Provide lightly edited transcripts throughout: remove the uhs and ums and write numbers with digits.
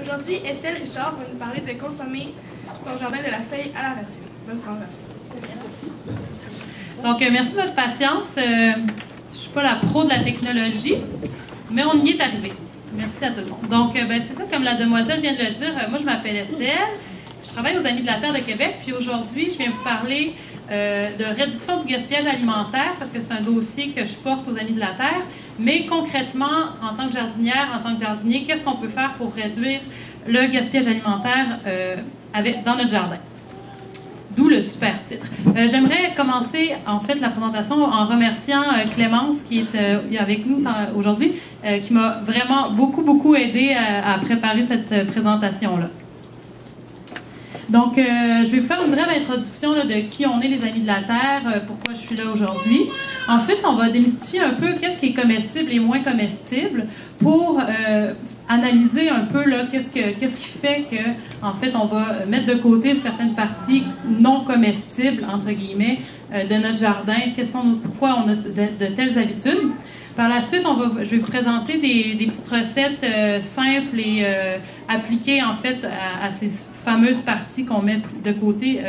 Aujourd'hui, Estelle Richard va nous parler de consommer son jardin de la feuille à la racine. Bonne présentation. Donc, merci de votre patience. Je ne suis pas la pro de la technologie, mais on y est arrivé. Merci à tout le monde. Donc, c'est ça, comme la demoiselle vient de le dire, moi, je m'appelle Estelle. Je travaille aux Amis de la Terre de Québec. Puis aujourd'hui, je viens vous parler de réduction du gaspillage alimentaire, parce que c'est un dossier que je porte aux Amis de la Terre. Mais concrètement, en tant que jardinière, en tant que jardinier, qu'est-ce qu'on peut faire pour réduire le gaspillage alimentaire dans notre jardin? D'où le super titre. J'aimerais commencer, en fait, la présentation en remerciant Clémence, qui est avec nous aujourd'hui, qui m'a vraiment beaucoup aidé à préparer cette présentation-là. Donc, je vais vous faire une brève introduction là, de qui on est, les Amis de la Terre, pourquoi je suis là aujourd'hui. Ensuite, on va démystifier un peu qu'est-ce qui est comestible et moins comestible pour analyser un peu qu'est-ce qui fait que, en fait, on va mettre de côté certaines parties non comestibles, entre guillemets, de notre jardin, pourquoi on a de telles habitudes. Par la suite, je vais vous présenter des petites recettes simples et appliquées, en fait, à ces fameuses parties qu'on met de côté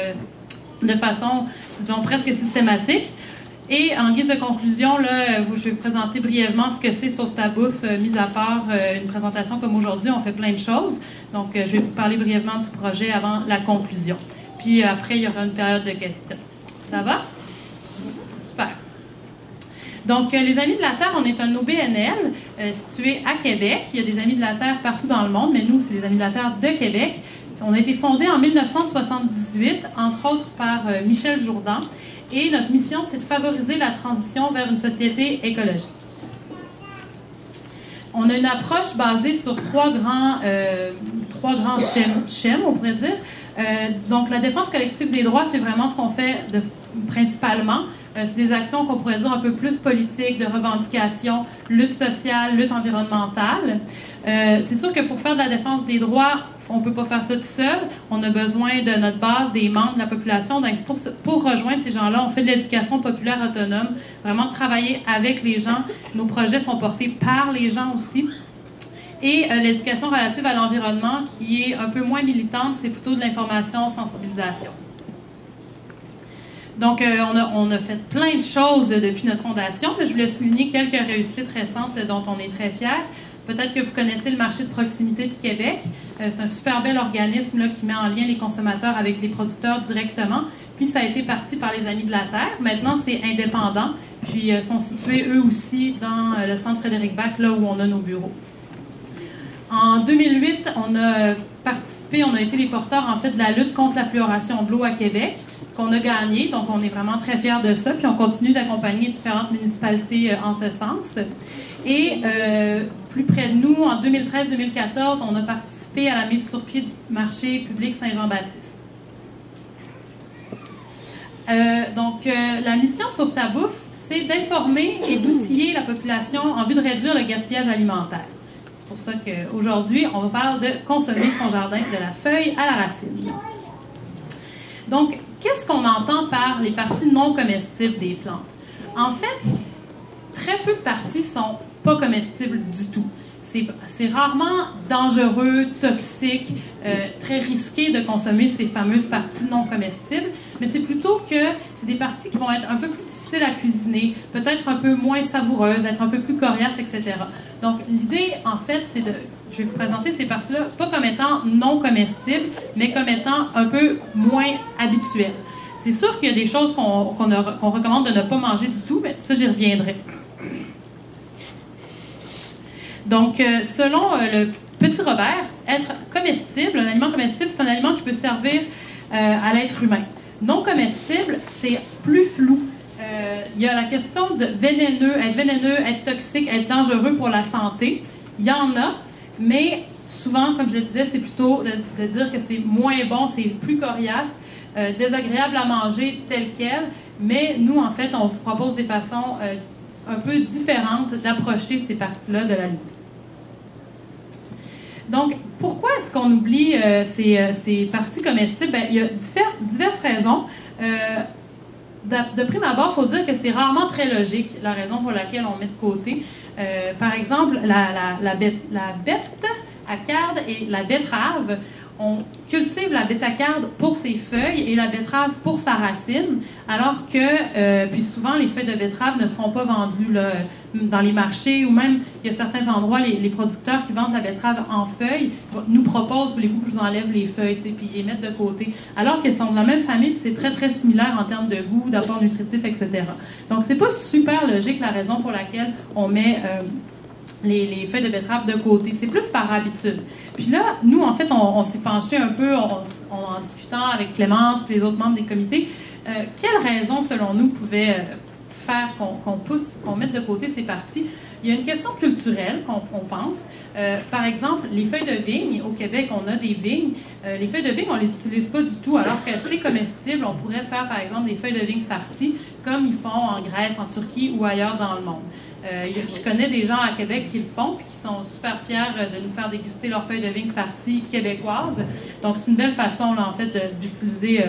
de façon, disons, presque systématique. Et en guise de conclusion, là, je vais vous présenter brièvement ce que c'est Sauve ta bouffe, mis à part une présentation comme aujourd'hui, on fait plein de choses. Donc, je vais vous parler brièvement du projet avant la conclusion. Puis après, il y aura une période de questions. Ça va? Super. Donc, les Amis de la Terre, on est un OBNL situé à Québec. Il y a des Amis de la Terre partout dans le monde, mais nous, c'est les Amis de la Terre de Québec. On a été fondé en 1978, entre autres par Michel Jourdan. Et notre mission, c'est de favoriser la transition vers une société écologique. On a une approche basée sur trois grands schèmes, on pourrait dire. Donc, la défense collective des droits, c'est vraiment ce qu'on fait principalement. C'est des actions qu'on pourrait dire un peu plus politiques, de revendication, lutte sociale, lutte environnementale. C'est sûr que pour faire de la défense des droits, on ne peut pas faire ça tout seul. On a besoin de notre base, des membres de la population. Donc, pour rejoindre ces gens-là, on fait de l'éducation populaire autonome, vraiment travailler avec les gens. Nos projets sont portés par les gens aussi. Et l'éducation relative à l'environnement, qui est un peu moins militante, c'est plutôt de l'information, sensibilisation. Donc, on a fait plein de choses depuis notre fondation, mais je voulais souligner quelques réussites récentes dont on est très fiers. Peut-être que vous connaissez le marché de proximité de Québec. C'est un super bel organisme là, qui met en lien les consommateurs avec les producteurs directement. Puis, ça a été parti par les Amis de la Terre. Maintenant, c'est indépendant. Puis, sont situés eux aussi dans le centre Frédéric-Bach, là où on a nos bureaux. En 2008, on a participé, on a été les porteurs en fait de la lutte contre la fluoration de l'eau à Québec, qu'on a gagné. Donc, on est vraiment très fiers de ça. Puis, on continue d'accompagner différentes municipalités en ce sens. Et plus près de nous, en 2013-2014, on a participé à la mise sur pied du marché public Saint-Jean-Baptiste. La mission de Sauve ta bouffe, c'est d'informer et d'outiller la population en vue de réduire le gaspillage alimentaire. C'est pour ça qu'aujourd'hui, on va parler de consommer son jardin de la feuille à la racine. Donc, qu'est-ce qu'on entend par les parties non comestibles des plantes? En fait, très peu de parties sont pas comestibles du tout. C'est rarement dangereux, toxique, très risqué de consommer ces fameuses parties non comestibles, mais c'est plutôt que c'est des parties qui vont être un peu plus difficiles à cuisiner, peut-être un peu moins savoureuses, être un peu plus coriaces, etc. Donc, l'idée, en fait, c'est je vais vous présenter ces parties-là pas comme étant non comestibles, mais comme étant un peu moins habituelles. C'est sûr qu'il y a des choses qu'on recommande de ne pas manger du tout, mais ça, j'y reviendrai. Donc, selon le petit Robert, être comestible, un aliment comestible, c'est un aliment qui peut servir à l'être humain. Non comestible, c'est plus flou. Il y a la question de vénéneux, être toxique, être dangereux pour la santé. Il y en a, mais souvent, comme je le disais, c'est plutôt de dire que c'est moins bon, c'est plus coriace, désagréable à manger tel quel. Mais nous, en fait, on vous propose des façons un peu différentes d'approcher ces parties-là de la lutte. Donc, pourquoi est-ce qu'on oublie ces parties comestibles? Bien, il y a diverses raisons. de prime abord, il faut dire que c'est rarement très logique, la raison pour laquelle on met de côté. Par exemple, la bêta-carde et la betterave, on cultive la bêta-carde pour ses feuilles et la betterave pour sa racine, alors que, puis souvent, les feuilles de betterave ne seront pas vendues là, dans les marchés, ou même, il y a certains endroits, les producteurs qui vendent la betterave en feuilles nous proposent, voulez-vous que je vous enlève les feuilles, puis ils les mettent de côté, alors qu'elles sont de la même famille, puis c'est très, très similaire en termes de goût, d'apport nutritif, etc. Donc, c'est pas super logique la raison pour laquelle on met les feuilles de betterave de côté. C'est plus par habitude. Puis là, nous, en fait, on s'est penché un peu en discutant avec Clémence et les autres membres des comités. Quelles raisons, selon nous, pouvaient faire qu'on mette de côté ces parties? Il y a une question culturelle qu'on pense. Par exemple, les feuilles de vigne, au Québec, on a des vignes. Les feuilles de vigne, on ne les utilise pas du tout, alors que c'est comestible. On pourrait faire, par exemple, des feuilles de vigne farcies, comme ils font en Grèce, en Turquie ou ailleurs dans le monde. Je connais des gens à Québec qui le font et qui sont super fiers de nous faire déguster leurs feuilles de vigne farcies québécoises. Donc, c'est une belle façon, là, en fait, d'utiliser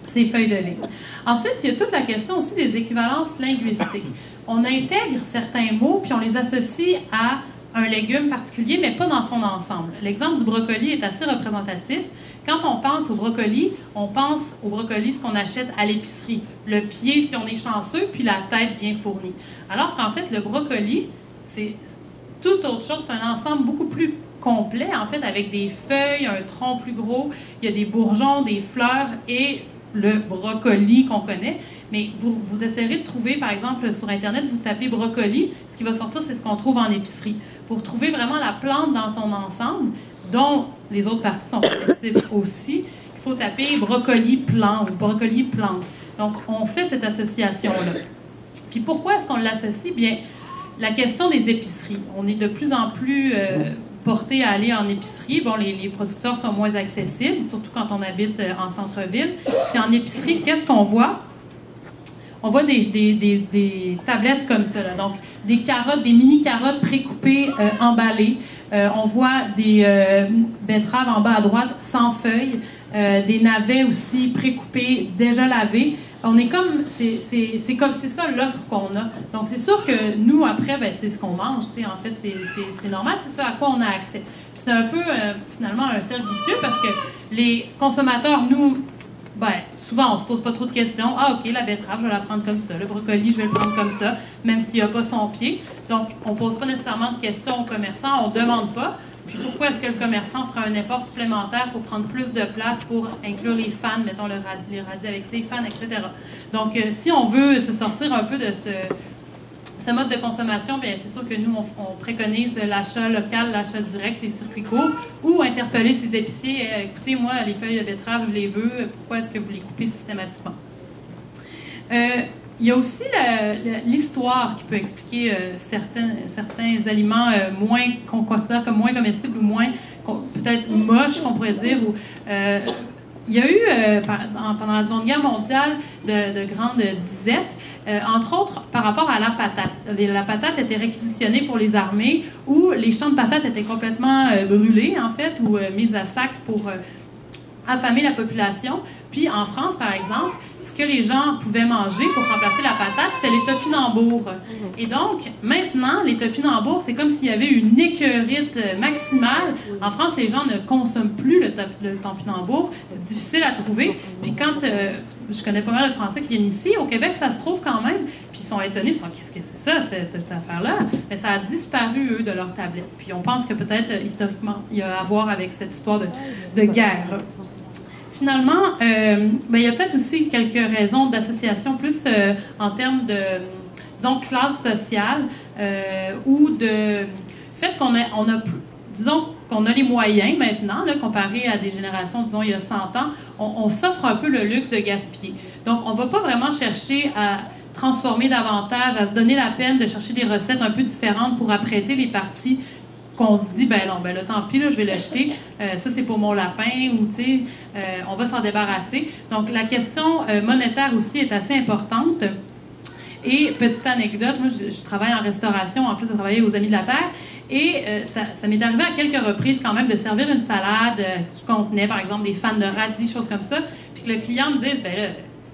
ces feuilles de vigne. Ensuite, il y a toute la question aussi des équivalences linguistiques. On intègre certains mots puis on les associe à un légume particulier, mais pas dans son ensemble. L'exemple du brocoli est assez représentatif. Quand on pense au brocoli ce qu'on achète à l'épicerie. Le pied, si on est chanceux, puis la tête bien fournie. Alors qu'en fait, le brocoli, c'est tout autre chose. C'est un ensemble beaucoup plus complet, en fait, avec des feuilles, un tronc plus gros, il y a des bourgeons, des fleurs et le brocoli qu'on connaît. Mais vous essayerez de trouver, par exemple, sur Internet, vous tapez brocoli, ce qui va sortir, c'est ce qu'on trouve en épicerie. Pour trouver vraiment la plante dans son ensemble, dont les autres parties sont possibles aussi, il faut taper brocoli plant ou brocoli plante. Donc, on fait cette association-là. Puis pourquoi est-ce qu'on l'associe? Bien, la question des épiceries. On est de plus en plus porté à aller en épicerie. Bon, les producteurs sont moins accessibles, surtout quand on habite en centre-ville. Puis en épicerie, qu'est-ce qu'on voit? On voit des tablettes comme ça, là. Donc, des carottes, des mini-carottes pré-coupées, emballées. On voit des betteraves en bas à droite, sans feuilles. Des navets aussi pré-coupés, déjà lavés. On est comme, c'est ça l'offre qu'on a. Donc, c'est sûr que nous, après, ben, c'est ce qu'on mange. En fait, c'est normal, c'est ça à quoi on a accès. Puis c'est un peu, finalement, un cercle vicieux parce que les consommateurs, nous, ben, souvent, on se pose pas trop de questions. Ah, OK, la betterave, je vais la prendre comme ça. Le brocoli, je vais le prendre comme ça, même s'il n'y a pas son pied. Donc, on pose pas nécessairement de questions aux commerçants, on demande pas. Puis pourquoi est-ce que le commerçant fera un effort supplémentaire pour prendre plus de place pour inclure les fans, mettons les radis avec ses fans, etc. Donc, si on veut se sortir un peu de ce mode de consommation, bien, c'est sûr que nous, on préconise l'achat local, l'achat direct, les circuits courts, ou interpeller ces épiciers. Écoutez, moi, les feuilles de betterave, je les veux. Pourquoi est-ce que vous les coupez systématiquement? Il y a aussi l'histoire qui peut expliquer certains aliments qu'on considère comme moins comestibles ou moins, peut-être moches, qu'on pourrait dire. Il y a eu, pendant la Seconde Guerre mondiale, de grandes disettes, entre autres par rapport à la patate. La patate était réquisitionnée pour les armées, où les champs de patates étaient complètement brûlés, en fait, ou mis à sac pour affamer la population. Puis en France, par exemple, ce que les gens pouvaient manger pour remplacer la patate, c'était les topinambours. Et donc, maintenant, les topinambours, c'est comme s'il y avait une écœurite maximale. En France, les gens ne consomment plus le topinambour. C'est difficile à trouver. Puis quand... je connais pas mal de Français qui viennent ici. Au Québec, ça se trouve quand même. Puis ils sont étonnés. Ils sont « Qu'est-ce que c'est ça, cette affaire-là? » Mais ça a disparu, eux, de leur tablette. Puis on pense que peut-être, historiquement, il y a à voir avec cette histoire de guerre. Finalement, ben, il y a peut-être aussi quelques raisons d'association plus en termes de, disons, classe sociale ou de fait qu'on a les moyens maintenant, là, comparé à des générations, disons, il y a 100 ans, on s'offre un peu le luxe de gaspiller. Donc, on ne va pas vraiment chercher à transformer davantage, à se donner la peine de chercher des recettes un peu différentes pour apprêter les parties qu'on se dit, ben non, ben là, tant pis, là, je vais l'acheter, ça c'est pour mon lapin, ou tu sais, on va s'en débarrasser. Donc, la question monétaire aussi est assez importante. Et petite anecdote, moi, je travaille en restauration, en plus de travailler aux Amis de la Terre, et ça m'est arrivé à quelques reprises quand même de servir une salade qui contenait, par exemple, des fans de radis, choses comme ça, puis que le client me dise, ben là,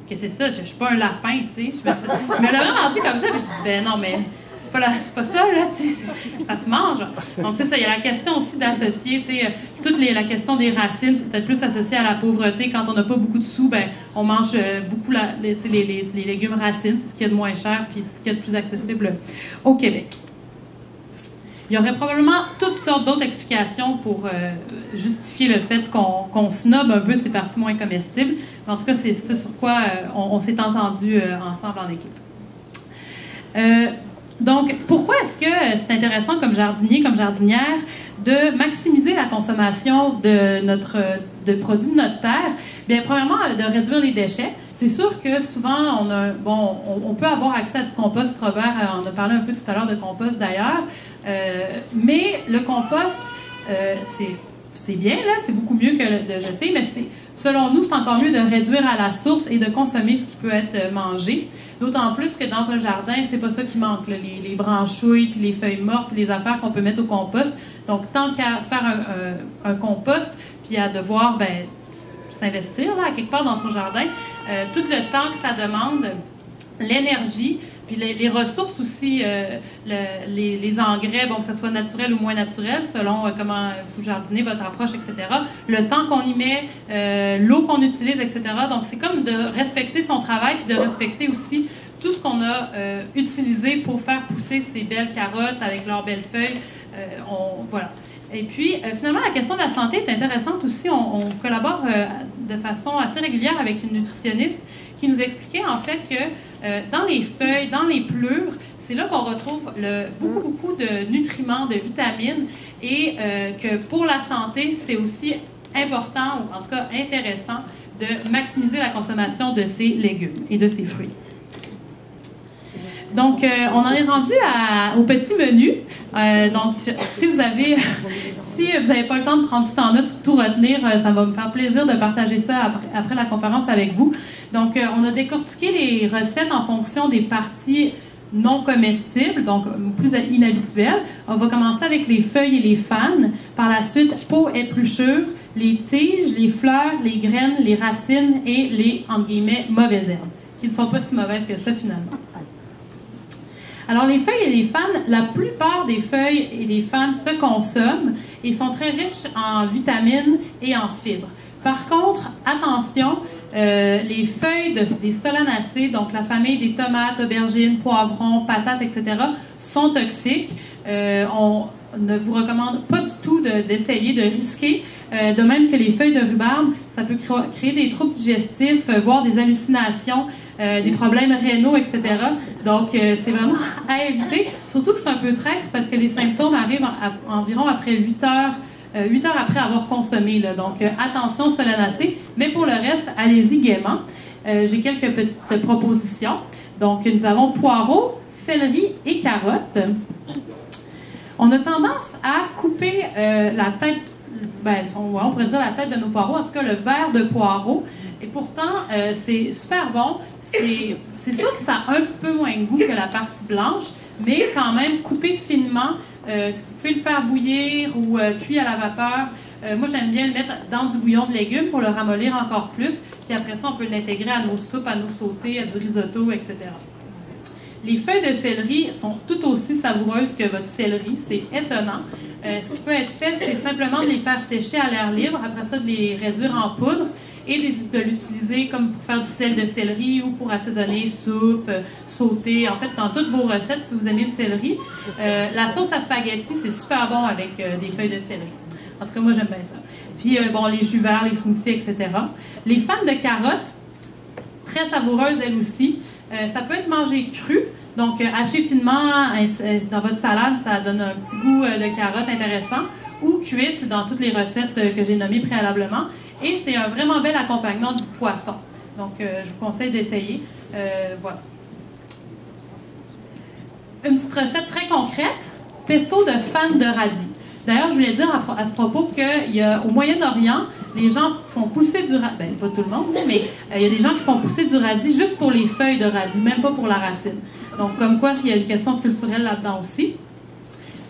que c'est ça, je suis pas un lapin, tu sais. Je me l'ai vraiment dit comme ça, puis je dis, ben non, mais c'est pas ça, là, tu sais, ça se mange. Donc, c'est ça, il y a la question aussi d'associer, tu sais, la question des racines, c'est peut-être plus associé à la pauvreté. Quand on n'a pas beaucoup de sous, ben on mange beaucoup les légumes racines, c'est ce qu'il y a de moins cher, puis c'est ce qu'il y a de plus accessible au Québec. Il y aurait probablement toutes sortes d'autres explications pour justifier le fait qu'on snobe un peu ces parties moins comestibles. Mais en tout cas, c'est ce sur quoi on s'est entendu ensemble en équipe. Donc, pourquoi est-ce que c'est intéressant comme jardinier, comme jardinière, de maximiser la consommation de produits de notre terre? Bien, premièrement, de réduire les déchets. C'est sûr que souvent, on peut avoir accès à du compost. Robert, on a parlé un peu tout à l'heure de compost d'ailleurs. Mais le compost, c'est bien, là, c'est beaucoup mieux que de jeter, mais selon nous, c'est encore mieux de réduire à la source et de consommer ce qui peut être mangé. D'autant plus que dans un jardin, c'est pas ça qui manque, là, les branchouilles, puis les feuilles mortes, puis les affaires qu'on peut mettre au compost. Donc, tant qu'à faire un compost, puis à devoir s'investir là, à quelque part dans son jardin, tout le temps que ça demande, l'énergie, puis les ressources aussi, les engrais, bon, que ce soit naturel ou moins naturel, selon comment vous jardinez, votre approche, etc. Le temps qu'on y met, l'eau qu'on utilise, etc. Donc, c'est comme de respecter son travail, puis de respecter aussi tout ce qu'on a utilisé pour faire pousser ces belles carottes avec leurs belles feuilles. Voilà. Et puis, finalement, la question de la santé est intéressante aussi. On collabore de façon assez régulière avec une nutritionniste qui nous expliquait en fait que dans les feuilles, dans les pelures, c'est là qu'on retrouve beaucoup de nutriments, de vitamines, et que pour la santé, c'est aussi important, ou en tout cas intéressant, de maximiser la consommation de ces légumes et de ces fruits. Donc, on en est rendu au petit menu. Donc, si vous avez pas le temps de prendre tout en note, tout retenir, ça va me faire plaisir de partager ça après la conférence avec vous. Donc, on a décortiqué les recettes en fonction des parties non comestibles, donc plus inhabituelles. On va commencer avec les feuilles et les fans. Par la suite, peau, épluchure, les tiges, les fleurs, les graines, les racines et les, entre guillemets, mauvaises herbes, qui ne sont pas si mauvaises que ça finalement. Alors, les feuilles et les fans, la plupart des feuilles et des fans se consomment et sont très riches en vitamines et en fibres. Par contre, attention, les feuilles des solanacées, donc la famille des tomates, aubergines, poivrons, patates, etc., sont toxiques. On ne vous recommande pas du tout d'essayer de risquer. De même que les feuilles de rhubarbe, ça peut créer des troubles digestifs, voire des hallucinations, des problèmes rénaux, etc. Donc, c'est vraiment à éviter. Surtout que c'est un peu traître parce que les symptômes arrivent environ après 8 heures après avoir consommé. Là. Donc, attention solanacées. Mais pour le reste, allez-y gaiement. J'ai quelques petites propositions. Donc, nous avons poireaux, céleri et carottes. On a tendance à couper la tête, on pourrait dire la tête de nos poireaux, en tout cas le verre de poireau. Et pourtant, c'est super bon. C'est sûr que ça a un petit peu moins de goût que la partie blanche, mais quand même, coupé finement, vous pouvez le faire bouillir ou cuire à la vapeur. Moi, j'aime bien le mettre dans du bouillon de légumes pour le ramollir encore plus. Puis après ça, on peut l'intégrer à nos soupes, à nos sautés, à du risotto, etc. Les feuilles de céleri sont tout aussi savoureuses que votre céleri. C'est étonnant. Ce qui peut être fait, c'est simplement de les faire sécher à l'air libre. Après ça, de les réduire en poudre et de l'utiliser comme pour faire du sel de céleri ou pour assaisonner soupe, sauter. En fait, dans toutes vos recettes, si vous aimez le céleri, la sauce à spaghetti, c'est super bon avec des feuilles de céleri. En tout cas, moi, j'aime bien ça. Puis, les jus verts, les smoothies, etc. Les fans de carottes, très savoureuses, elles aussi. Ça peut être mangé cru, donc haché finement dans votre salade, ça donne un petit goût de carotte intéressant, ou cuite dans toutes les recettes que j'ai nommées préalablement. Et c'est un vraiment bel accompagnement du poisson. Donc, je vous conseille d'essayer. Voilà. Une petite recette très concrète, pesto de fan de radis. D'ailleurs, je voulais dire à ce propos qu'au Moyen-Orient, les gens font pousser du radis, ben, pas tout le monde, mais il y a des gens qui font pousser du radis juste pour les feuilles de radis, même pas pour la racine. Donc, comme quoi, il y a une question culturelle là-dedans aussi.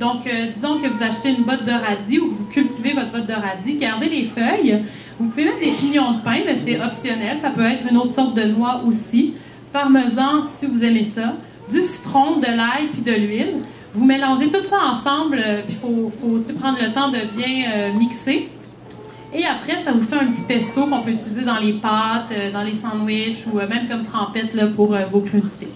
Donc, disons que vous achetez une botte de radis ou que vous cultivez votre botte de radis, gardez les feuilles, Vous pouvez mettre des pignons de pain, mais c'est optionnel. Ça peut être une autre sorte de noix aussi. Parmesan, si vous aimez ça. Du citron, de l'ail puis de l'huile. Vous mélangez tout ça ensemble, puis il faut prendre le temps de bien mixer. Et après, ça vous fait un petit pesto qu'on peut utiliser dans les pâtes, dans les sandwichs ou même comme trempette là, pour vos crudités.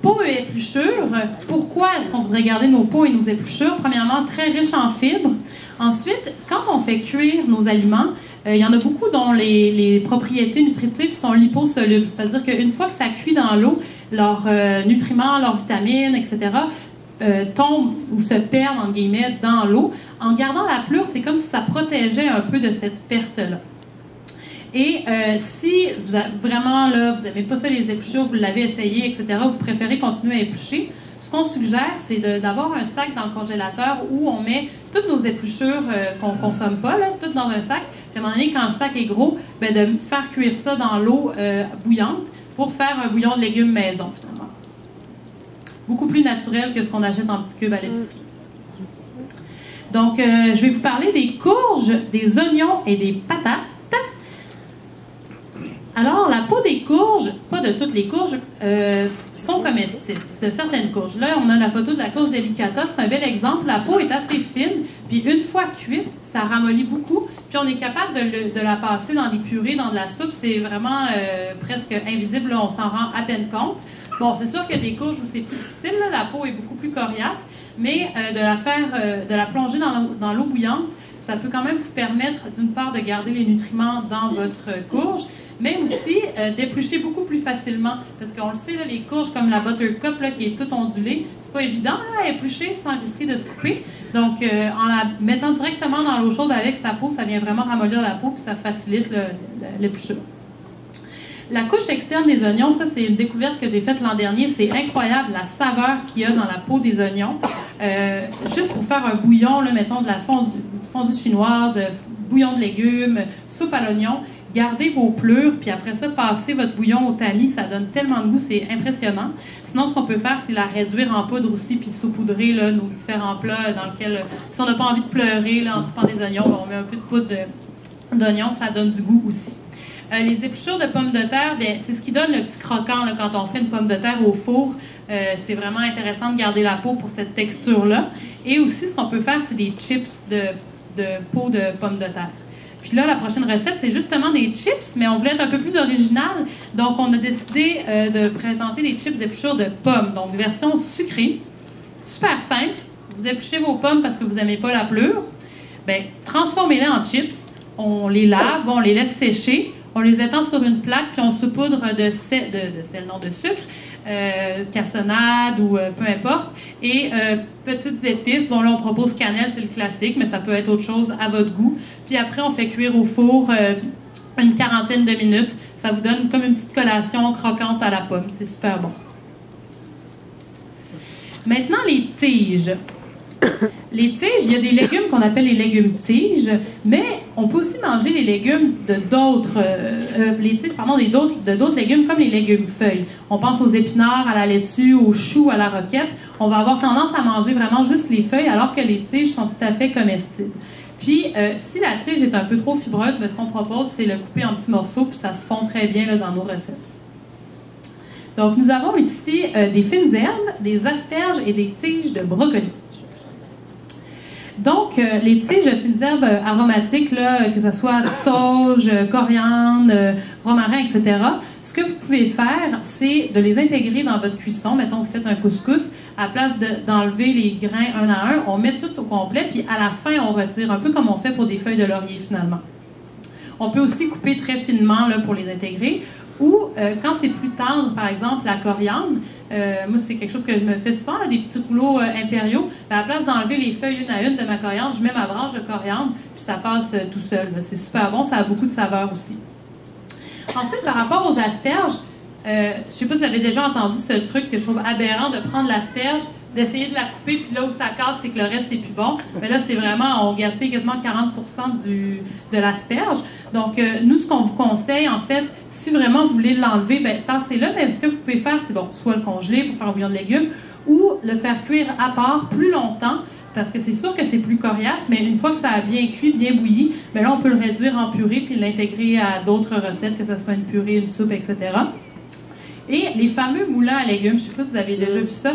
Peaux et épluchures. Pourquoi est-ce qu'on voudrait garder nos peaux et nos épluchures? Premièrement, très riches en fibres. Ensuite, quand on fait cuire nos aliments, il y en a beaucoup dont les propriétés nutritives sont liposolubles. C'est-à-dire qu'une fois que ça cuit dans l'eau, leurs nutriments, leurs vitamines, etc., tombent ou se perdent, entre guillemets, dans l'eau. En gardant la pelure, c'est comme si ça protégeait un peu de cette perte-là. Et si vous vraiment, là, vous n'aimez pas ça les épluchures, vous l'avez essayé, etc., vous préférez continuer à éplucher, ce qu'on suggère, c'est d'avoir un sac dans le congélateur où on met toutes nos épluchures qu'on ne consomme pas, là, toutes dans un sac. Puis à un moment donné, quand le sac est gros, bien, de faire cuire ça dans l'eau bouillante pour faire un bouillon de légumes maison, finalement. Beaucoup plus naturel que ce qu'on achète en petits cubes à l'épicerie. Donc, je vais vous parler des courges, des oignons et des patates. Alors, la peau des courges, pas de toutes les courges, sont comestibles. De certaines courges. Là, on a la photo de la courge delicata. C'est un bel exemple. La peau est assez fine, puis une fois cuite, ça ramollit beaucoup, puis on est capable de la passer dans des purées, dans de la soupe. C'est vraiment presque invisible. Là, on s'en rend à peine compte. Bon, c'est sûr qu'il y a des courges où c'est plus difficile. Là, la peau est beaucoup plus coriace, mais de la plonger dans l'eau bouillante, ça peut quand même vous permettre, d'une part, de garder les nutriments dans votre courge, mais aussi d'éplucher beaucoup plus facilement. Parce qu'on le sait, là, les courges comme la buttercup là, qui est toute ondulée, c'est pas évident là, à éplucher sans risquer de se couper. Donc, en la mettant directement dans l'eau chaude avec sa peau, ça vient vraiment ramollir la peau puis ça facilite l'épluchure. La couche externe des oignons, ça c'est une découverte que j'ai faite l'an dernier. C'est incroyable la saveur qu'il y a dans la peau des oignons. Juste pour faire un bouillon, là, mettons de la fondue chinoise, bouillon de légumes, soupe à l'oignon, gardez vos plures, puis après ça, passez votre bouillon au tamis. Ça donne tellement de goût, c'est impressionnant. Sinon, ce qu'on peut faire, c'est la réduire en poudre aussi, puis saupoudrer là, nos différents plats dans lesquels, si on n'a pas envie de pleurer là, en coupant des oignons, on met un peu de poudre d'oignon, ça donne du goût aussi. Les épluchures de pommes de terre, c'est ce qui donne le petit croquant là, quand on fait une pomme de terre au four. C'est vraiment intéressant de garder la peau pour cette texture-là. Et aussi, ce qu'on peut faire, c'est des chips de peau de pommes de terre. Puis là, la prochaine recette, c'est justement des chips, mais on voulait être un peu plus original. Donc, on a décidé de présenter des chips d'épluchures de pommes. Donc, version sucrée, super simple. Vous épluchez vos pommes parce que vous n'aimez pas la pelure. Bien, transformez-les en chips. On les lave, on les laisse sécher. On les étend sur une plaque, puis on saupoudre de sucre, cassonade ou peu importe. Et petites épices. Bon, là, on propose cannelle, c'est le classique, mais ça peut être autre chose à votre goût. Puis après, on fait cuire au four une quarantaine de minutes. Ça vous donne comme une petite collation croquante à la pomme. C'est super bon. Maintenant, les tiges. Les tiges, il y a des légumes qu'on appelle les légumes tiges, mais on peut aussi manger les légumes de d'autres légumes comme les légumes feuilles. On pense aux épinards, à la laitue, aux choux, à la roquette. On va avoir tendance à manger vraiment juste les feuilles, alors que les tiges sont tout à fait comestibles. Puis, si la tige est un peu trop fibreuse, ce qu'on propose, c'est le couper en petits morceaux, puis ça se fond très bien là, dans nos recettes. Donc, nous avons ici des fines herbes, des asperges et des tiges de brocoli. Donc, les tiges de fines herbes aromatiques, là, que ce soit sauge, coriandre, romarin, etc., ce que vous pouvez faire, c'est de les intégrer dans votre cuisson. Mettons, vous faites un couscous, à la place d'enlever les grains un à un, on met tout au complet, puis à la fin, on retire, un peu comme on fait pour des feuilles de laurier, finalement. On peut aussi couper très finement là, pour les intégrer. Ou quand c'est plus tendre, par exemple, la coriandre, moi c'est quelque chose que je me fais souvent, là, des petits rouleaux impériaux. À la place d'enlever les feuilles une à une de ma coriandre, je mets ma branche de coriandre, puis ça passe tout seul. C'est super bon, ça a beaucoup de saveur aussi. Ensuite, par rapport aux asperges, je ne sais pas si vous avez déjà entendu ce truc que je trouve aberrant de prendre l'asperge, d'essayer de la couper, puis là où ça casse, c'est que le reste n'est plus bon. Mais là, c'est vraiment, on gaspille quasiment 40% de l'asperge. Donc, nous, ce qu'on vous conseille, en fait, si vraiment vous voulez l'enlever, bien, tassez-le, mais ce que vous pouvez faire, c'est bon, soit le congeler pour faire un bouillon de légumes, ou le faire cuire à part plus longtemps parce que c'est sûr que c'est plus coriace, mais une fois que ça a bien cuit, bien bouilli, bien là, on peut le réduire en purée puis l'intégrer à d'autres recettes, que ce soit une purée, une soupe, etc. Et les fameux moulins à légumes, je ne sais pas si vous avez déjà vu ça,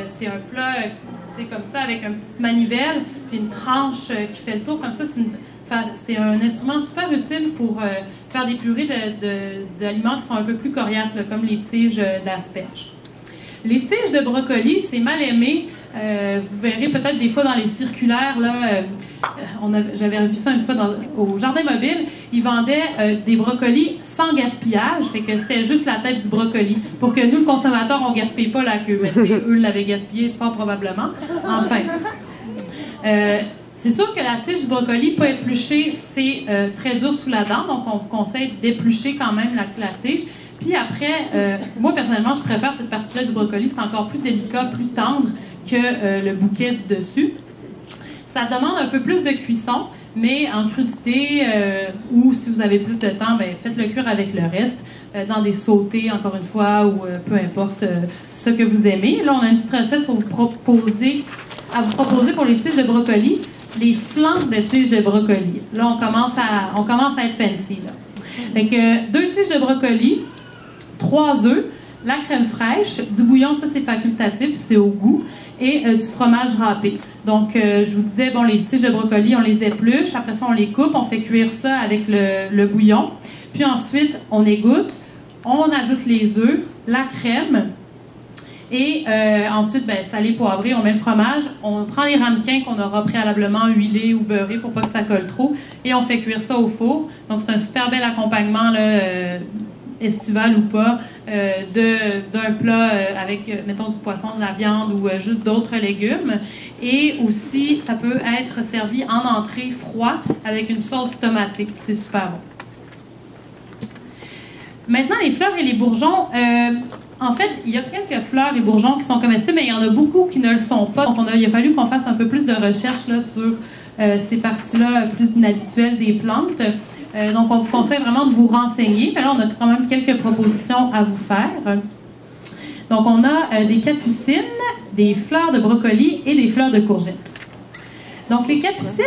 c'est un plat, c'est comme ça, avec une petite manivelle, puis une tranche qui fait le tour, comme ça, c'est un instrument super utile pour faire des purées d'aliments qui sont un peu plus coriaces, là, comme les tiges d'asperges. Les tiges de brocoli, c'est mal aimé. Vous verrez peut-être des fois dans les circulaires, là, j'avais vu ça une fois au Jardin Mobile, ils vendaient des brocolis sans gaspillage, fait que c'était juste la tête du brocoli, pour que nous, le consommateur, on ne gaspille pas la queue. Mais eux l'avaient gaspillé fort probablement. Enfin, c'est sûr que la tige du brocoli, pas épluchée, c'est très dur sous la dent, donc on vous conseille d'éplucher quand même la tige. Puis après, moi personnellement, je préfère cette partie-là du brocoli, c'est encore plus délicat, plus tendre que le bouquet du dessus. Ça demande un peu plus de cuisson, mais en crudité, ou si vous avez plus de temps, ben, faites-le cuire avec le reste, dans des sautés, encore une fois, ou peu importe ce que vous aimez. Là, on a une petite recette pour vous proposer pour les tiges de brocoli, les flancs de tiges de brocoli. Là, on commence à être fancy, là. Fait que 2 tiges de brocoli, 3 œufs, la crème fraîche, du bouillon, ça c'est facultatif, c'est au goût, et du fromage râpé. Donc, je vous disais, bon, les tiges de brocoli, on les épluche, après ça on les coupe, on fait cuire ça avec le bouillon, puis ensuite on égoutte, on ajoute les œufs, la crème, et ensuite, ben, salé, poivré, on met le fromage, on prend les ramequins qu'on aura préalablement huilés ou beurrés pour pas que ça colle trop, et on fait cuire ça au four. Donc, c'est un super bel accompagnement, là, estival ou pas, d'un plat avec, mettons, du poisson, de la viande ou juste d'autres légumes. Et aussi, ça peut être servi en entrée froid avec une sauce tomatée. C'est super bon. Maintenant, les fleurs et les bourgeons. En fait, il y a quelques fleurs et bourgeons qui sont comestibles, mais il y en a beaucoup qui ne le sont pas. Donc, il a fallu qu'on fasse un peu plus de recherche là, sur ces parties-là plus inhabituelles des plantes. Donc, on vous conseille vraiment de vous renseigner. Mais là, on a quand même quelques propositions à vous faire. Donc, on a des capucines, des fleurs de brocoli et des fleurs de courgettes. Donc, les capucines,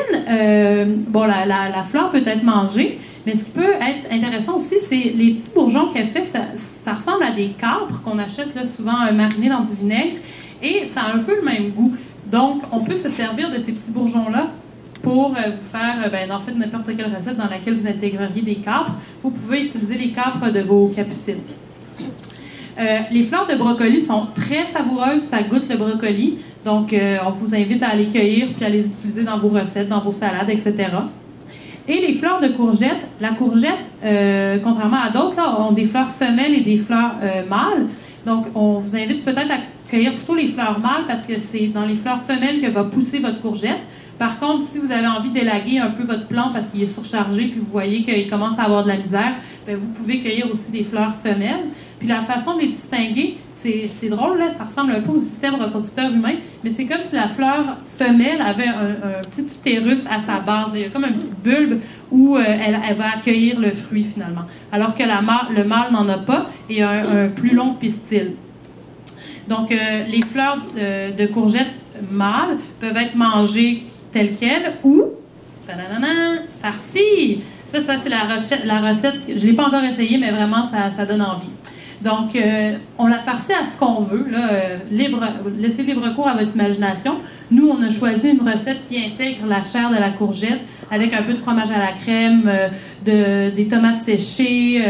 bon, la fleur peut être mangée, mais ce qui peut être intéressant aussi, c'est les petits bourgeons qu'elle fait. Ça ressemble à des capres qu'on achète là, souvent marinés dans du vinaigre et ça a un peu le même goût. Donc, on peut se servir de ces petits bourgeons-là pour vous faire, en fait, n'importe quelle recette dans laquelle vous intégreriez des capres. Vous pouvez utiliser les capres de vos capucines. Les fleurs de brocoli sont très savoureuses, ça goûte le brocoli. Donc, on vous invite à les cueillir puis à les utiliser dans vos recettes, dans vos salades, etc. Et les fleurs de courgette, la courgette, contrairement à d'autres, ont des fleurs femelles et des fleurs mâles. Donc, on vous invite peut-être à cueillir plutôt les fleurs mâles parce que c'est dans les fleurs femelles que va pousser votre courgette. Par contre, si vous avez envie d'élaguer un peu votre plant parce qu'il est surchargé puis vous voyez qu'il commence à avoir de la misère, bien, vous pouvez cueillir aussi des fleurs femelles. Puis la façon de les distinguer, c'est drôle, là, ça ressemble un peu au système reproducteur humain, mais c'est comme si la fleur femelle avait un petit utérus à sa base. Il y a comme un petit bulbe où elle va accueillir le fruit finalement. Alors que le mâle n'en a pas et a un plus long pistil. Donc, les fleurs de courgettes mâles peuvent être mangées telles quelles ou farcies. Ça c'est la recette. Je ne l'ai pas encore essayée, mais vraiment, ça donne envie. Donc, on la farcit à ce qu'on veut, là, laissez libre cours à votre imagination. Nous, on a choisi une recette qui intègre la chair de la courgette avec un peu de fromage à la crème, des tomates séchées,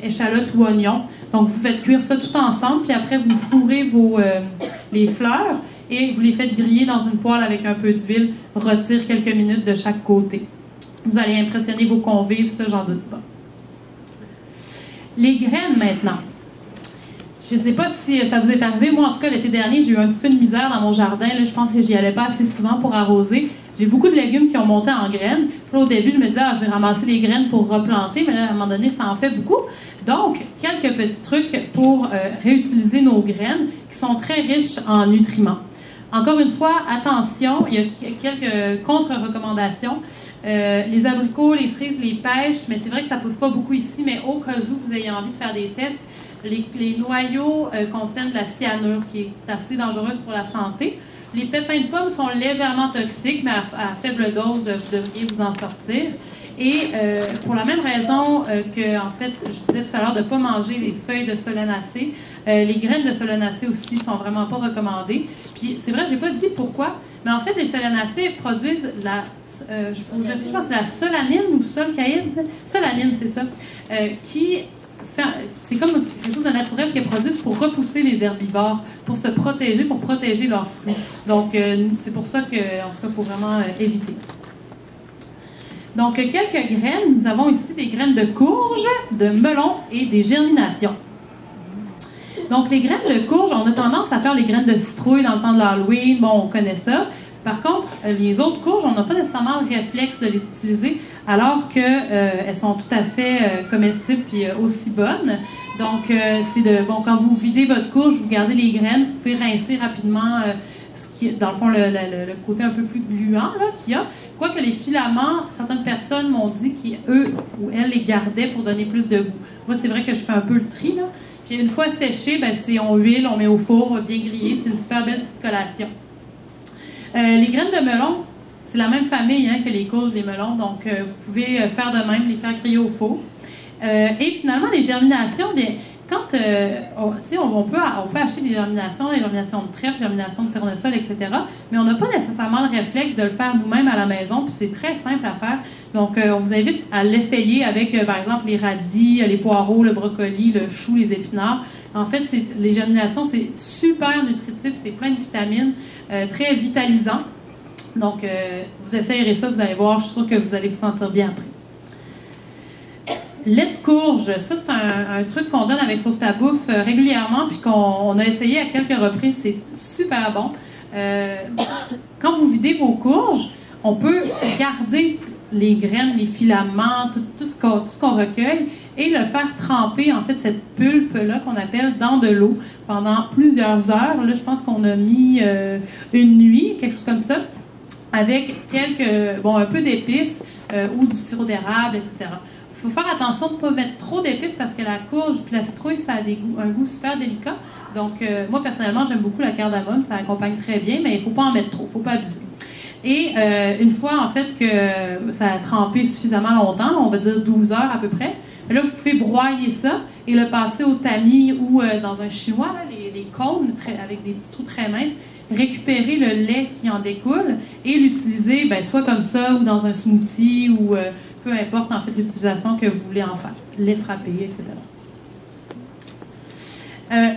échalotes ou oignons. Donc, vous faites cuire ça tout ensemble, puis après, vous fourrez les fleurs et vous les faites griller dans une poêle avec un peu d'huile, rôtir quelques minutes de chaque côté. Vous allez impressionner vos convives, ça, j'en doute pas. Les graines, maintenant. Je ne sais pas si ça vous est arrivé. Moi, en tout cas, l'été dernier, j'ai eu un petit peu de misère dans mon jardin. Là, je pense que j'y allais pas assez souvent pour arroser. J'ai beaucoup de légumes qui ont monté en graines. Puis là, au début, je me disais, je vais ramasser les graines pour replanter. Mais là, à un moment donné, ça en fait beaucoup. Donc, quelques petits trucs pour réutiliser nos graines qui sont très riches en nutriments. Encore une fois, attention, il y a quelques contre-recommandations. Les abricots, les cerises, les pêches, mais c'est vrai que ça ne pousse pas beaucoup ici, mais au cas où vous ayez envie de faire des tests, les noyaux contiennent de la cyanure qui est assez dangereuse pour la santé. Les pépins de pommes sont légèrement toxiques, mais à faible dose, vous devriez vous en sortir. Et pour la même raison que, en fait, je disais tout à l'heure de ne pas manger les feuilles de solanacée, les graines de solanacée aussi sont vraiment pas recommandées. Puis c'est vrai, j'ai pas dit pourquoi, mais en fait, les solanacées produisent la... je pense que c'est la solanine ou solcaïne. Solanine, c'est ça. C'est comme quelque chose de naturel qui est produit pour repousser les herbivores, pour se protéger, pour protéger leurs fruits. Donc, c'est pour ça que, en tout cas, il faut vraiment éviter. Donc, quelques graines. Nous avons ici des graines de courge, de melon et des germinations. Donc, les graines de courge, on a tendance à faire les graines de citrouille dans le temps de l'Halloween. Bon, on connaît ça. Par contre, les autres courges, on n'a pas nécessairement le réflexe de les utiliser, alors qu'elles sont tout à fait comestibles et aussi bonnes. Donc, bon, quand vous videz votre courge, vous gardez les graines, vous pouvez rincer rapidement ce qui est, dans le fond, le côté un peu plus gluant qu'il y a. Quoique les filaments, certaines personnes m'ont dit qu'eux ou elles les gardaient pour donner plus de goût. Moi, c'est vrai que je fais un peu le tri, là. Puis une fois séché, ben, on huile, on met au four, bien grillé. C'est une super belle petite collation. Les graines de melon, c'est la même famille que les courges, les melons, donc vous pouvez faire de même, les faire griller au four. Et finalement, les germinations, bien, quand on peut acheter des germinations de trèfle, des germinations de tournesol, etc., mais on n'a pas nécessairement le réflexe de le faire nous-mêmes à la maison, puis c'est très simple à faire. Donc, on vous invite à l'essayer avec, par exemple, les radis, les poireaux, le brocoli, le chou, les épinards. En fait, les germinations, c'est super nutritif, c'est plein de vitamines, très vitalisant. Donc, vous essayerez ça, vous allez voir, je suis sûre que vous allez vous sentir bien après. Lait de courge, ça c'est un truc qu'on donne avec Sauve ta bouffe régulièrement, puis qu'on a essayé à quelques reprises, c'est super bon. Quand vous videz vos courges, on peut garder les graines, les filaments, tout ce qu'on recueille, et le faire tremper, en fait, cette pulpe-là qu'on appelle dans de l'eau pendant plusieurs heures. Là, je pense qu'on a mis une nuit, quelque chose comme ça, avec un peu d'épices ou du sirop d'érable, etc. Il faut faire attention de ne pas mettre trop d'épices parce que la courge et la citrouille, ça a un goût super délicat. Donc, moi, personnellement, j'aime beaucoup la cardamome. Ça accompagne très bien, mais il ne faut pas en mettre trop. Il ne faut pas abuser. Et une fois, en fait, que ça a trempé suffisamment longtemps, on va dire 12 heures à peu près, là, vous pouvez broyer ça et le passer au tamis ou dans un chinois, là, les cônes avec des petits trous très minces, récupérer le lait qui en découle et l'utiliser soit comme ça ou dans un smoothie ou peu importe en fait l'utilisation que vous voulez en faire. Lait frappé, etc.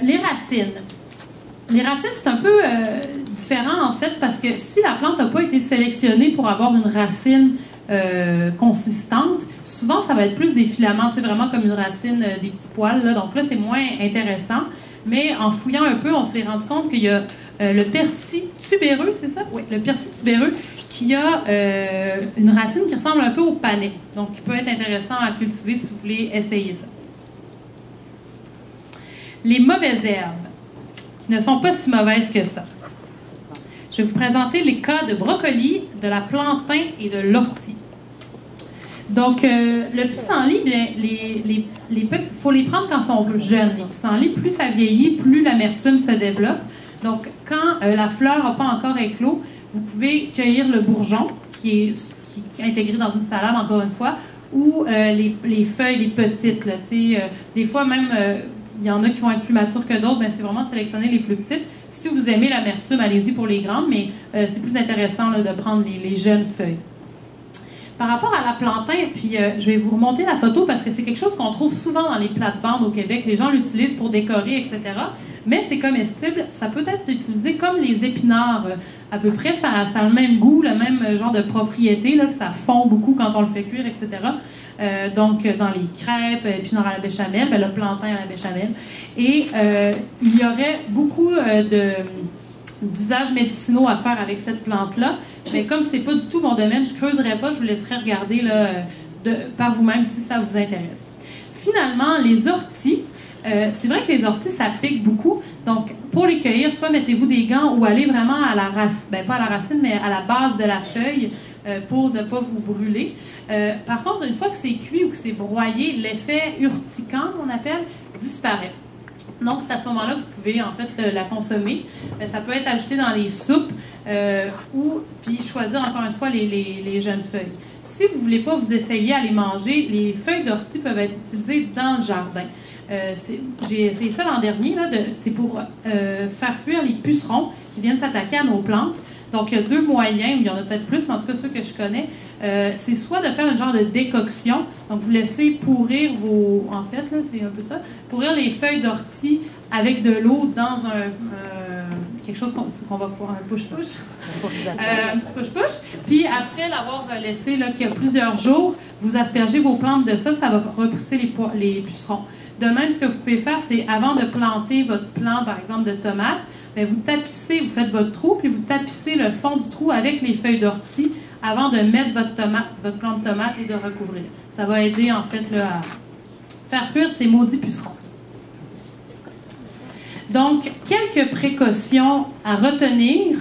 Les racines. Les racines, c'est un peu différent en fait parce que si la plante n'a pas été sélectionnée pour avoir une racine consistante, souvent ça va être plus des filaments, vraiment comme une racine des petits poils. Là. Donc là, c'est moins intéressant. Mais en fouillant un peu, on s'est rendu compte qu'il y a le persil tubéreux, c'est ça? Oui, le persil tubéreux qui a une racine qui ressemble un peu au panais. Donc, qui peut être intéressant à cultiver si vous voulez essayer ça. Les mauvaises herbes, qui ne sont pas si mauvaises que ça. Je vais vous présenter les cas de brocoli, de la plantain et de l'ortie. Donc, le pissenlit, bien, il faut les prendre quand ils sont jeunes. Les pissenlits, plus ça vieillit, plus l'amertume se développe. Donc, quand la fleur n'a pas encore éclos, vous pouvez cueillir le bourgeon, qui est intégré dans une salade, encore une fois, ou les feuilles, les petites. Là, des fois, même, il y en a qui vont être plus matures que d'autres, c'est vraiment de sélectionner les plus petites. Si vous aimez l'amertume, allez-y pour les grandes, mais c'est plus intéressant là, de prendre les jeunes feuilles. Par rapport à la plantain, puis je vais vous remonter la photo parce que c'est quelque chose qu'on trouve souvent dans les plates-bandes au Québec. Les gens l'utilisent pour décorer, etc. Mais c'est comestible. Ça peut être utilisé comme les épinards. À peu près, ça a le même goût, le même genre de propriété, là, que ça fond beaucoup quand on le fait cuire, etc. Donc, dans les crêpes, épinards à la béchamel, le plantain à la béchamel. Et il y aurait beaucoup d'usages médicinaux à faire avec cette plante-là. Mais comme c'est pas du tout mon domaine, je creuserai pas, je vous laisserai regarder là, par vous-même si ça vous intéresse. Finalement, les orties. C'est vrai que les orties, ça pique beaucoup. Donc, pour les cueillir, soit mettez-vous des gants ou allez vraiment à la racine, pas à la racine, mais à la base de la feuille pour ne pas vous brûler. Par contre, une fois que c'est cuit ou que c'est broyé, l'effet urticant, on appelle, disparaît. Donc, c'est à ce moment-là que vous pouvez, en fait, la consommer. Ça peut être ajouté dans les soupes ou, puis choisir, encore une fois, les jeunes feuilles. Si vous ne voulez pas vous essayer à les manger, les feuilles d'ortie peuvent être utilisées dans le jardin. J'ai essayé ça l'an dernier, c'est pour faire fuir les pucerons qui viennent s'attaquer à nos plantes. Donc, il y a deux moyens, ou il y en a peut-être plus, mais en tout cas ceux que je connais, c'est soit de faire un genre de décoction, donc vous laissez pourrir en fait, là, c'est un peu ça, pourrir les feuilles d'ortie avec de l'eau dans quelque chose qu'on va pouvoir, un push-push, un petit push-push, puis après l'avoir laissé là, qu'il y a plusieurs jours, vous aspergez vos plantes de ça, ça va repousser les pucerons. De même, ce que vous pouvez faire, c'est avant de planter votre plant, par exemple, de tomates, bien, vous tapissez, vous faites votre trou, puis vous tapissez le fond du trou avec les feuilles d'ortie avant de mettre votre plant de tomate et de recouvrir. Ça va aider, en fait, là, à faire fuir ces maudits pucerons. Donc, quelques précautions à retenir.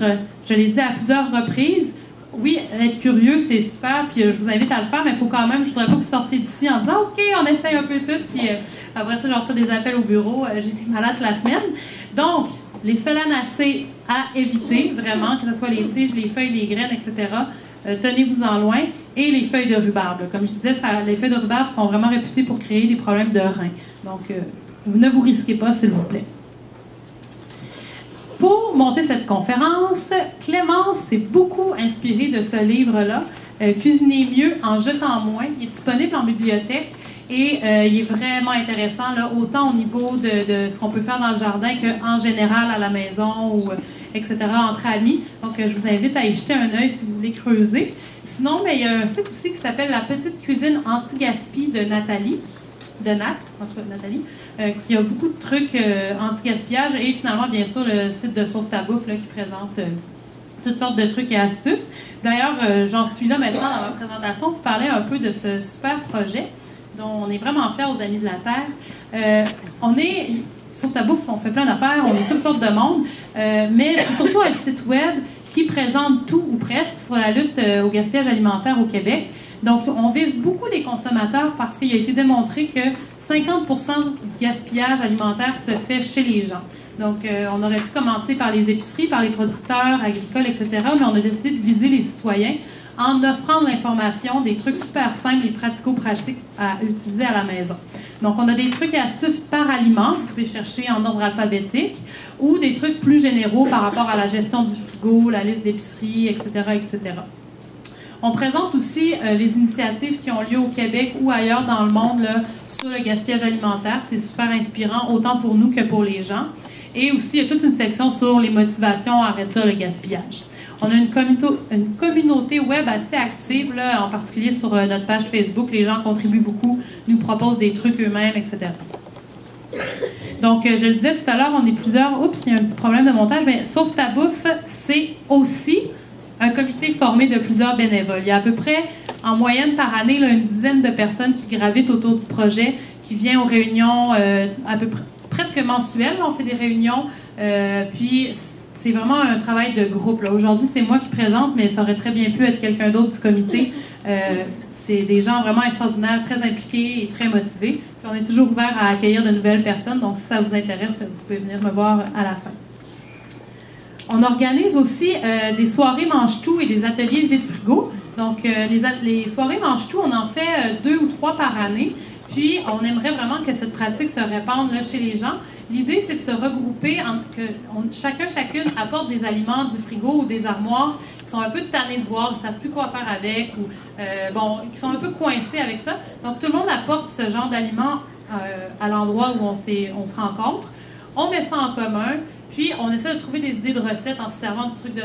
Je l'ai dit à plusieurs reprises. Oui, être curieux, c'est super, puis je vous invite à le faire, mais il faut quand même, je ne voudrais pas que vous sortiez d'ici en disant « OK, on essaye un peu tout », puis après ça, j'en reçois des appels au bureau, j'ai été malade la semaine. Donc, les solanacées à éviter, vraiment, que ce soit les tiges, les feuilles, les graines, etc., tenez-vous-en loin, et les feuilles de rhubarbe. Comme je disais, les feuilles de rhubarbe sont vraiment réputées pour créer des problèmes de reins. Donc, ne vous risquez pas, s'il vous plaît. Pour monter cette conférence, Clémence s'est beaucoup inspirée de ce livre-là, Cuisiner mieux en jetant moins. Il est disponible en bibliothèque et il est vraiment intéressant, là, autant au niveau de ce qu'on peut faire dans le jardin qu'en général à la maison, ou, etc., entre amis. Donc, je vous invite à y jeter un œil si vous voulez creuser. Sinon, mais il y a un site aussi qui s'appelle La petite cuisine anti-gaspi de Nathalie. Qui a beaucoup de trucs anti-gaspillage et finalement, bien sûr, le site de Sauve ta bouffe là, qui présente toutes sortes de trucs et astuces. D'ailleurs, j'en suis là maintenant dans ma présentation. Vous parlez un peu de ce super projet dont on est vraiment fiers aux Amis de la Terre. Sauve ta bouffe, on fait plein d'affaires, on est toutes sortes de monde, mais c'est surtout un site web qui présente tout ou presque sur la lutte au gaspillage alimentaire au Québec. Donc, on vise beaucoup les consommateurs parce qu'il a été démontré que 50% du gaspillage alimentaire se fait chez les gens. Donc, on aurait pu commencer par les épiceries, par les producteurs agricoles, etc., mais on a décidé de viser les citoyens en offrant de l'information, des trucs super simples et pratico-pratiques à utiliser à la maison. Donc, on a des trucs et astuces par aliment, vous pouvez chercher en ordre alphabétique, ou des trucs plus généraux par rapport à la gestion du frigo, la liste d'épicerie, etc., etc. On présente aussi les initiatives qui ont lieu au Québec ou ailleurs dans le monde là, sur le gaspillage alimentaire. C'est super inspirant, autant pour nous que pour les gens. Et aussi, il y a toute une section sur les motivations à réduire le gaspillage. On a une communauté web assez active, là, en particulier sur notre page Facebook. Les gens contribuent beaucoup, nous proposent des trucs eux-mêmes, etc. Donc, je le disais tout à l'heure, on est plusieurs. Oups, il y a un petit problème de montage, mais Sauve ta bouffe, c'est aussi un comité formé de plusieurs bénévoles. Il y a à peu près, en moyenne par année, là, une dizaine de personnes qui gravitent autour du projet, qui viennent aux réunions à peu près presque mensuelles. On fait des réunions, puis c'est vraiment un travail de groupe. Aujourd'hui, c'est moi qui présente, mais ça aurait très bien pu être quelqu'un d'autre du comité. C'est des gens vraiment extraordinaires, très impliqués et très motivés. Puis on est toujours ouvert à accueillir de nouvelles personnes, donc si ça vous intéresse, vous pouvez venir me voir à la fin. On organise aussi des soirées mange-tout et des ateliers vide-frigo. Donc, les soirées mange-tout, on en fait 2 ou 3 par année. Puis, on aimerait vraiment que cette pratique se répande là, chez les gens. L'idée, c'est de se regrouper, chacune apporte des aliments du frigo ou des armoires qui sont un peu tannés de voir, qui ne savent plus quoi faire avec, ou qui sont un peu coincés avec ça. Donc, tout le monde apporte ce genre d'aliments à l'endroit où on se rencontre. On met ça en commun. Puis, on essaie de trouver des idées de recettes en se servant du truc du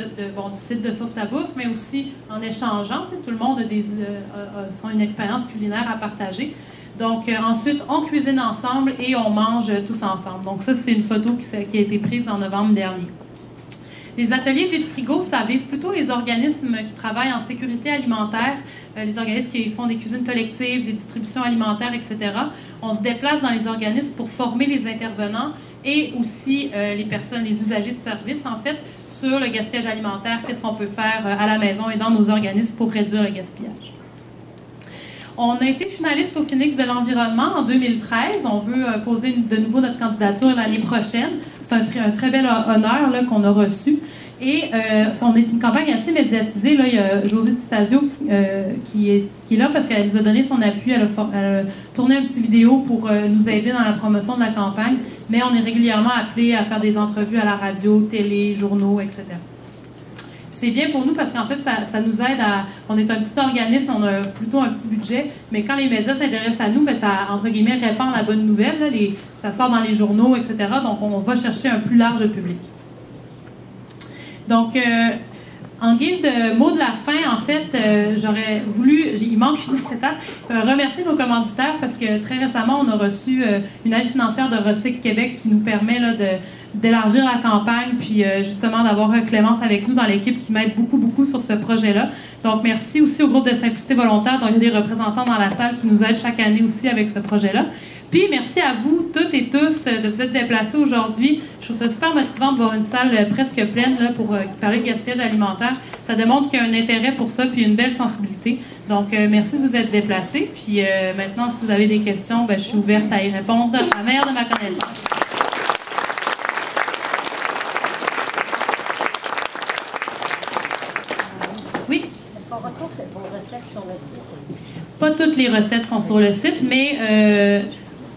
site de Sauve ta bouffe, mais aussi en échangeant. Tout le monde a une expérience culinaire à partager. Donc, ensuite, on cuisine ensemble et on mange tous ensemble. Donc, ça, c'est une photo qui a été prise en novembre dernier. Les ateliers vide-frigo, ça vise plutôt les organismes qui travaillent en sécurité alimentaire, les organismes qui font des cuisines collectives, des distributions alimentaires, etc. On se déplace dans les organismes pour former les intervenants et aussi les usagers de service, en fait, sur le gaspillage alimentaire, qu'est-ce qu'on peut faire à la maison et dans nos organismes pour réduire le gaspillage. On a été finaliste au Phoenix de l'environnement en 2013. On veut poser de nouveau notre candidature l'année prochaine. C'est un très bel honneur là, qu'on a reçu. Et on est une campagne assez médiatisée. Là, il y a Josée Tistasio qui est là parce qu'elle nous a donné son appui. Elle a tourné un petit vidéo pour nous aider dans la promotion de la campagne. Mais on est régulièrement appelé à faire des entrevues à la radio, télé, journaux, etc. C'est bien pour nous parce qu'en fait, ça nous aide à... On est un petit organisme, on a plutôt un petit budget, mais quand les médias s'intéressent à nous, bien, ça, entre guillemets, répand la bonne nouvelle. Là, ça sort dans les journaux, etc. Donc, on va chercher un plus large public. Donc, en guise de mot de la fin, en fait, j'aurais voulu, il manque une étape, remercier nos commanditaires parce que très récemment, on a reçu une aide financière de Recyc Québec qui nous permet là, d'élargir la campagne puis justement d'avoir Clémence avec nous dans l'équipe qui m'aide beaucoup sur ce projet-là. Donc, merci aussi au groupe de Simplicité Volontaire, dont il y a des représentants dans la salle qui nous aident chaque année aussi avec ce projet-là. Puis, merci à vous, toutes et tous, de vous être déplacés aujourd'hui. Je trouve ça super motivant de voir une salle presque pleine là, pour parler de gaspillage alimentaire. Ça démontre qu'il y a un intérêt pour ça puis une belle sensibilité. Donc, merci de vous être déplacés. Puis, maintenant, si vous avez des questions, ben, je suis ouverte à y répondre à la meilleure de ma connaissance. Oui? Est-ce qu'on retrouve vos recettes sur le site? Pas toutes les recettes sont sur le site, mais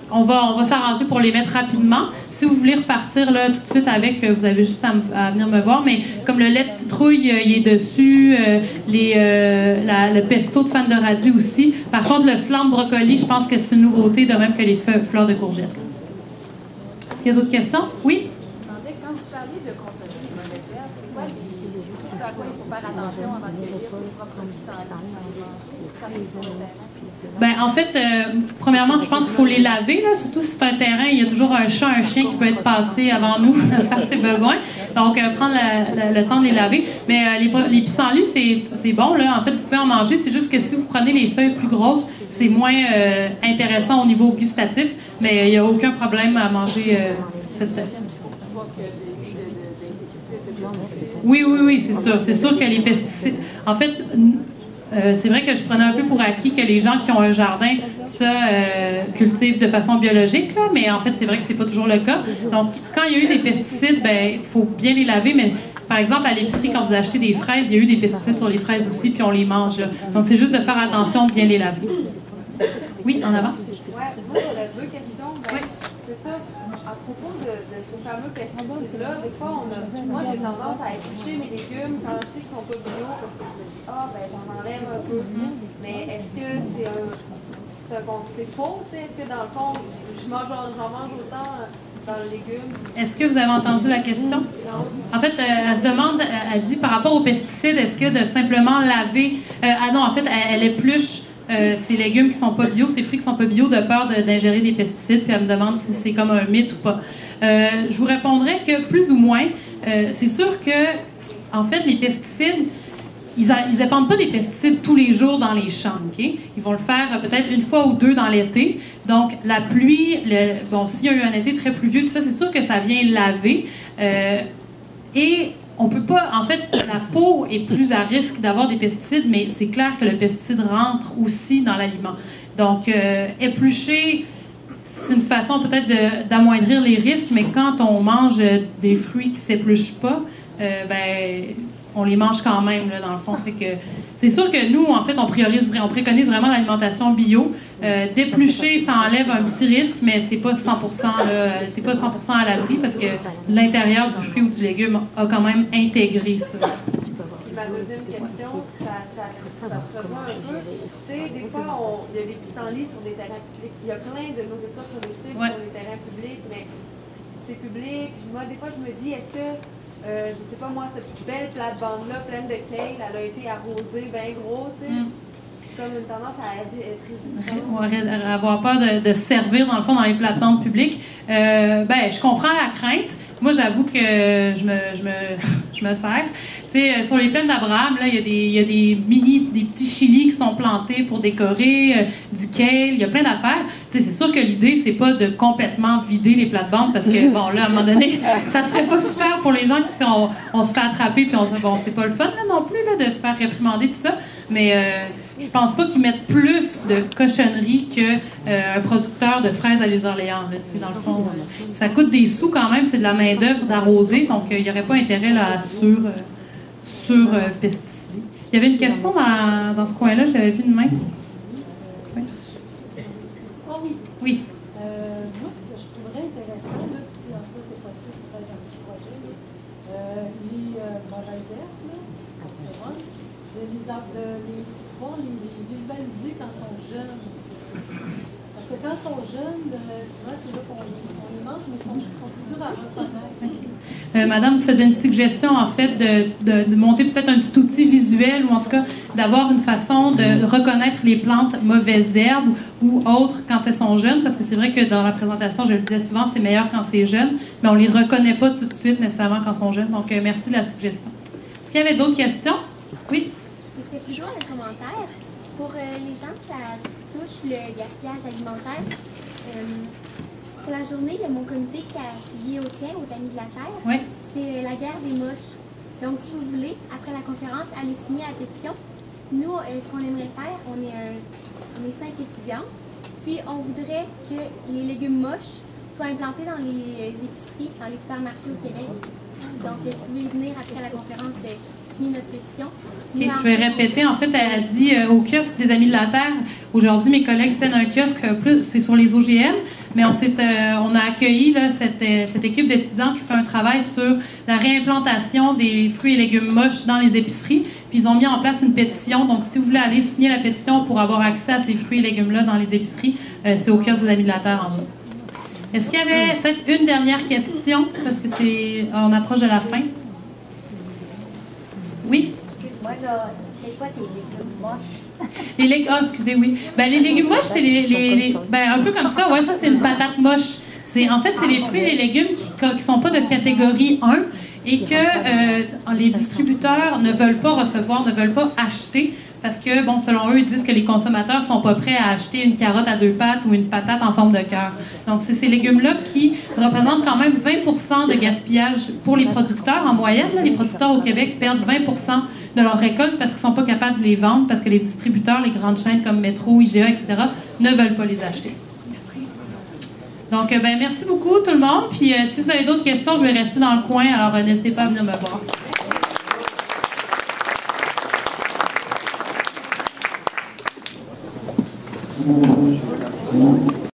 on va s'arranger pour les mettre rapidement. Si vous voulez repartir là, tout de suite avec, vous avez juste à venir me voir. Mais comme le lait de citrouille, il est dessus, le pesto de fan de radis aussi. Par contre, le flan de brocoli, je pense que c'est une nouveauté, de même que les fleurs de courgettes. Est-ce qu'il y a d'autres questions? Oui? Quand vous parlez de consommer les mauvaises herbes, c'est quoi ce à quoi il faut faire attention avant de cueillir vos propres pissenlits? Ben, en fait, premièrement, je pense qu'il faut les laver, là, surtout si c'est un terrain, il y a toujours un chat, un chien qui peut être passé avant nous faire ses besoins. Donc, prendre le temps de les laver. Mais les pissenlits, c'est bon, là. En fait, vous pouvez en manger. C'est juste que si vous prenez les feuilles plus grosses, c'est moins intéressant au niveau gustatif. Mais il n'y a aucun problème à manger cette... Oui, c'est sûr. C'est sûr que les pesticides... En fait... c'est vrai que je prenais un peu pour acquis que les gens qui ont un jardin, cultivent de façon biologique, là, mais en fait, c'est vrai que c'est pas toujours le cas. Donc, quand il y a eu des pesticides, ben, il faut bien les laver, mais par exemple, à l'épicerie, quand vous achetez des fraises, il y a eu des pesticides sur les fraises aussi, puis on les mange, là. Donc, c'est juste de faire attention de bien les laver. Oui, en avant? Oui, moi, j'aurais deux questions. Oui. C'est ça. À propos de ce fameux pesticide-là, des fois, moi, j'ai tendance à éplucher mes légumes quand je sais qu'ils ne sont pas bio, parce que je me dis, j'en enlève un peu. Mais est-ce que c'est faux? Est-ce que dans le fond, j'en mange autant dans le légume? Est-ce que vous avez entendu la question? En fait, elle se demande, elle dit par rapport aux pesticides, est-ce que de simplement laver... non, en fait, elle épluche ces légumes qui ne sont pas bio, ces fruits qui ne sont pas bio, de peur d'ingérer des pesticides, puis elle me demande si c'est comme un mythe ou pas. Je vous répondrais que plus ou moins, c'est sûr que, en fait, les pesticides, ils n'épandent pas des pesticides tous les jours dans les champs, OK? Ils vont le faire peut-être une fois ou deux dans l'été. Donc, la pluie, s'il y a eu un été très pluvieux, tout ça, c'est sûr que ça vient laver. Et on peut pas... En fait, la peau est plus à risque d'avoir des pesticides, mais c'est clair que le pesticide rentre aussi dans l'aliment. Donc, éplucher, c'est une façon peut-être d'amoindrir les risques, mais quand on mange des fruits qui ne s'épluchent pas, on les mange quand même, là, dans le fond. Fait que c'est sûr que nous, en fait, on préconise vraiment l'alimentation bio. D'éplucher, ça enlève un petit risque, mais c'est pas 100%, t'es pas 100% à l'abri parce que l'intérieur du fruit ou du légume a quand même intégré ça. Ma deuxième question, ça se rejoint un peu. Tu sais, des fois, il y a des pissenlits sur des terrains publics. Il y a plein de nourriture sur des sites, sur des terrains publics, mais c'est public. Moi, des fois, je me dis, est-ce que je sais pas moi, cette belle plate-bande-là, pleine de kale, elle a été arrosée bien gros, tu sais. Comme une tendance à être résistante. Avoir peur de se servir, dans le fond, dans les plates-bandes publiques. Je comprends la crainte. Moi, j'avoue que je me sers. Tu sais, sur les plaines d'Abraham, là, il y a des petits chilis qui sont plantés pour décorer, du kale, il y a plein d'affaires. Tu sais, c'est sûr que l'idée, c'est pas de complètement vider les plates-bandes parce que, bon, là, à un moment donné, ça serait pas super pour les gens qui, on se fait attraper puis on se dit, bon, c'est pas le fun, là, non plus, là, de se faire réprimander, tout ça. Mais je pense pas qu'ils mettent plus de cochonneries qu'un producteur de fraises à l'Île-Orléans. Dans le fond, ça coûte des sous quand même, c'est de la main-d'œuvre d'arroser, donc il n'y aurait pas intérêt là, à sur-pesticider. Il y avait une question dans ce coin-là, j'avais vu une main. Oui. Ah oui. Oui. Moi, ce que je trouverais intéressant, là, si en plus c'est possible de faire un petit projet, les mauvaises herbes, là, sont féroces, les visualiser quand ils sont jeunes. Parce que quand ils sont jeunes, souvent c'est là qu'on les mange, mais ils sont plus durs à reconnaître. Okay. Madame faisait une suggestion, en fait, de monter peut-être un petit outil visuel ou en tout cas d'avoir une façon de reconnaître les plantes mauvaises herbes ou autres quand elles sont jeunes, parce que c'est vrai que dans la présentation, je le disais souvent, c'est meilleur quand c'est jeune, mais on ne les reconnaît pas tout de suite nécessairement quand ils sont jeunes. Donc, merci de la suggestion. Est-ce qu'il y avait d'autres questions? Oui? C'était plutôt un commentaire. Pour les gens que ça touche le gaspillage alimentaire, pour la journée, mon comité qui est lié au tien, aux Amis de la Terre, Oui. c'est la guerre des moches. Donc, si vous voulez, après la conférence, allez signer la pétition. Nous, ce qu'on aimerait faire, on est 5 étudiants, puis on voudrait que les légumes moches soient implantés dans les épiceries, dans les supermarchés au Québec. Donc, si vous voulez venir après la conférence, notre pétition. Okay, je vais répéter. En fait, elle a dit au kiosque des Amis de la Terre, aujourd'hui, mes collègues tiennent un kiosque, c'est sur les OGM, mais on a accueilli là, cette équipe d'étudiants qui fait un travail sur la réimplantation des fruits et légumes moches dans les épiceries. Puis ils ont mis en place une pétition. Donc, si vous voulez aller signer la pétition pour avoir accès à ces fruits et légumes-là dans les épiceries, c'est au kiosque des Amis de la Terre en bas. Est-ce qu'il y avait peut-être une dernière question? Parce que on approche de la fin. Oui? Excuse-moi, là, c'est quoi tes légumes moches? Excusez, oui. Ben, les légumes moches, c'est un peu comme ça. Ouais, ça, c'est une patate moche. En fait, c'est les fruits et les légumes qui ne sont pas de catégorie 1 et que les distributeurs ne veulent pas recevoir, ne veulent pas acheter parce que, bon, selon eux, ils disent que les consommateurs ne sont pas prêts à acheter une carotte à 2 pattes ou une patate en forme de cœur. Donc, c'est ces légumes-là qui représentent quand même 20 % de gaspillage pour les producteurs. En moyenne, là, les producteurs au Québec perdent 20 % de leur récolte parce qu'ils ne sont pas capables de les vendre, parce que les distributeurs, les grandes chaînes comme Metro, IGA, etc., ne veulent pas les acheter. Donc, merci beaucoup tout le monde. Puis, si vous avez d'autres questions, je vais rester dans le coin, alors n'hésitez pas à venir me voir.